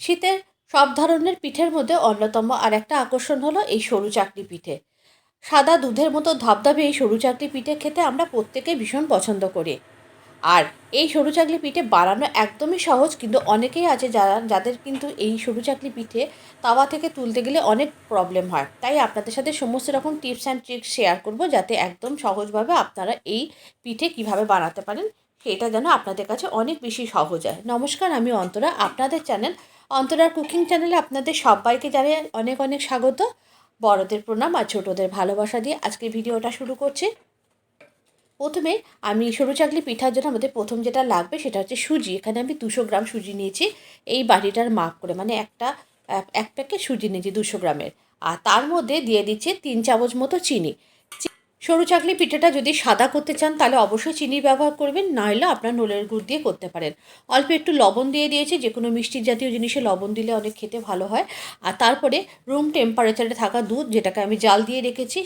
শীতের সব ধরনের পিঠের মধ্যে অন্যতম আর একটা আকর্ষণ হলো এই সরু চাকলি পিঠে। সাদা দুধের মতো ধবধবে এই সরু চাকলি পিঠে খেতে আমরা প্রত্যেকেই ভীষণ পছন্দ করি। আর এই সরু চাকলি পিঠে বানানো একদমই সহজ, কিন্তু অনেকেই আছে যাদের কিন্তু এই সরু চাকলি পিঠে তাওয়া থেকে তুলতে গেলে অনেক প্রবলেম হয়। তাই আপনাদের সাথে সমস্ত রকম টিপস অ্যান্ড ট্রিক্স শেয়ার করব, যাতে একদম সহজভাবে আপনারা এই পিঠে কিভাবে বানাতে পারেন সেটা যেন আপনাদের কাছে অনেক বেশি সহজ হয়। নমস্কার, আমি অন্তরা, আপনাদের চ্যানেল অন্তরার কুকিং চ্যানেলে আপনাদের সবাইকে জানাই অনেক অনেক স্বাগত। বড়দের প্রণাম আর ছোটদের ভালোবাসা দিয়ে আজকে ভিডিওটা শুরু করছি। প্রথমে আমি সরু চাকলি পিঠার জন্য আমাদের প্রথম যেটা লাগবে সেটা হচ্ছে সুজি। এখানে আমি 200 গ্রাম সুজি নিয়েছি, এই বাটিটার মাপ করে, মানে এক প্যাকেট সুজি নিয়েছি 200 গ্রামের। আর তার মধ্যে দিয়ে দিচ্ছি 3 চামচ মতো চিনি। সরু চাকলি পিঠাটা যদি সাদা করতে চান তাহলে অবশ্যই চিনি ব্যবহার করবেন, নইলে আপনার নোলের গুড় দিয়ে করতে পারেন। অল্প একটু লবণ দিয়ে দিয়েছি, যে কোনো মিষ্টি জাতীয় জিনিসে লবণ দিলে অনেক খেতে ভালো হয়। আর তারপরে রুম টেম্পারেচারে থাকা দুধ, যেটাকে আমি জাল দিয়ে রেখেছি,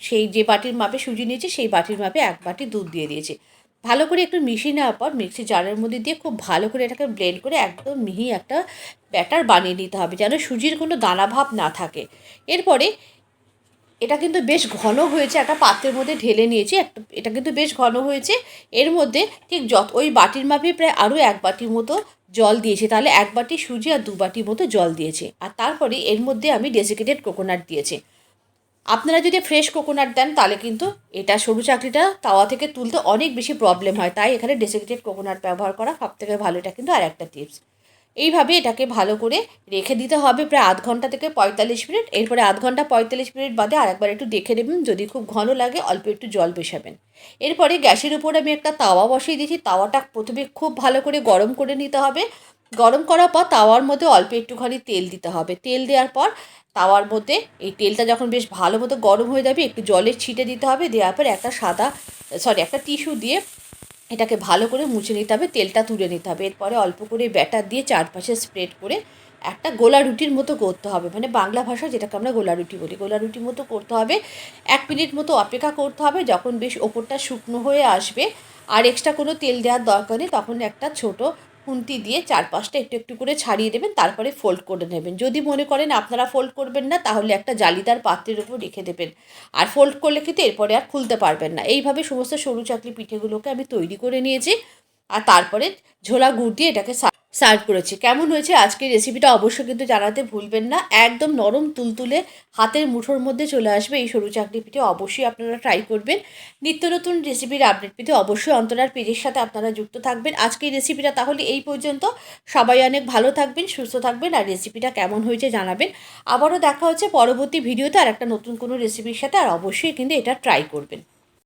সেই যে বাটির মাপে সুজি নিয়েছি সেই বাটির মাপে 1 বাটি দুধ দিয়ে দিয়েছি। ভালো করে একটু মিশিয়ে নেওয়ার পর মিক্সি জারের মধ্যে দিয়ে খুব ভালো করে এটাকে ব্লেন্ড করে একদম মিহি একটা ব্যাটার বানিয়ে নিতে হবে, যেন সুজির কোনো দানা ভাব না থাকে। এরপরে এটা কিন্তু বেশ ঘন হয়েছে, একটা পাত্রের মধ্যে ঢেলে নিয়েছি, এটা কিন্তু বেশ ঘন হয়েছে। এর মধ্যে ঠিক ওই বাটির মাপে প্রায় আরও 1 বাটির মতো জল দিয়েছি, তাহলে 1 বাটি সুজি আর 2 বাটির মতো জল দিয়েছি। আর তারপরে এর মধ্যে আমি ডেসিকেটেড কোকোনাট দিয়েছি। আপনারা যদি ফ্রেশ কোকোনাট দেন তাহলে কিন্তু এটা সরু চাকরিটা তাওয়া থেকে তুলতে অনেক বেশি প্রবলেম হয়, তাই এখানে ডেসিকেটেড কোকোনাট ব্যবহার করা সবথেকে ভালো। এটা কিন্তু আর একটা টিপস। এইভাবে এটাকে ভালো করে রেখে দিতে হবে প্রায় আধ ঘন্টা থেকে 45 মিনিট। এরপরে আধ ঘন্টা 45 মিনিট বাদে আরেকবার একটু দেখে নেবেন, যদি খুব ঘন লাগে অল্প একটু জল মেশাবেন। এরপরে গ্যাসের উপর আমি একটা তাওয়া বসিয়ে দিয়েছি। তাওয়াটা প্রথমে খুব ভালো করে গরম করে নিতে হবে। গরম করার পর তাওয়ার মধ্যে অল্প একটুখানি তেল দিতে হবে। তেল দেওয়ার পর তাওয়ার মধ্যে এই তেলটা যখন বেশ ভালো মতো গরম হয়ে যাবে, একটু জলের ছিটে দিতে হবে। দেওয়ার পর একটা টিস্যু দিয়ে এটাকে ভালো করে মুছে নিতে হবে, তেলটা তুলে নিতে হবে। এরপরে অল্প করে ব্যাটার দিয়ে চারপাশে স্প্রেড করে একটা গোলা রুটির মতো করতে হবে, মানে বাংলা ভাষায় যেটাকে আমরা গোলা রুটি বলি, গোলা রুটির মতো করতে হবে। 1 মিনিট মতো অপেক্ষা করতে হবে। যখন বেশ ওপরটা শুকনো হয়ে আসবে আর এক্সট্রা কোনো তেল দেওয়ার দরকার নেই, তখন একটা ছোট খুন্তি দিয়ে চারপাশটা একটু একটু করে ছাড়িয়ে দেবেন, তারপরে ফোল্ড করে নেবেন। যদি মনে করেন আপনারা ফোল্ড করবেন না, তাহলে একটা জালিদার পাত্রের উপর রেখে দেবেন। আর ফোল্ড করলে কিন্তু এরপরে আর খুলতে পারবেন না। এইভাবে সমস্ত সরু চাকলি পিঠেগুলোকে আমি তৈরি করে নিয়েছি। আর তারপরে ঝোলা গুড় দিয়ে এটাকে সার্ভ করেছি। কেমন হয়েছে আজকের রেসিপিটা অবশ্যই কিন্তু জানাতে ভুলবেন না। একদম নরম তুলতুলে হাতের মুঠোর মধ্যে চলে আসবে এই সরু চাকলি পিঠে। অবশ্যই আপনারা ট্রাই করবেন। নিত্য নতুন রেসিপির আপডেট পেতে অবশ্যই অন্তরার পেজের সাথে আপনারা যুক্ত থাকবেন। আজকের রেসিপিটা তাহলে এই পর্যন্ত। সবাই অনেক ভালো থাকবেন, সুস্থ থাকবেন, আর রেসিপিটা কেমন হয়েছে জানাবেন। আবারও দেখা হচ্ছে পরবর্তী ভিডিওতে আর একটা নতুন কোনো রেসিপির সাথে। আর অবশ্যই কিন্তু এটা ট্রাই করবেন।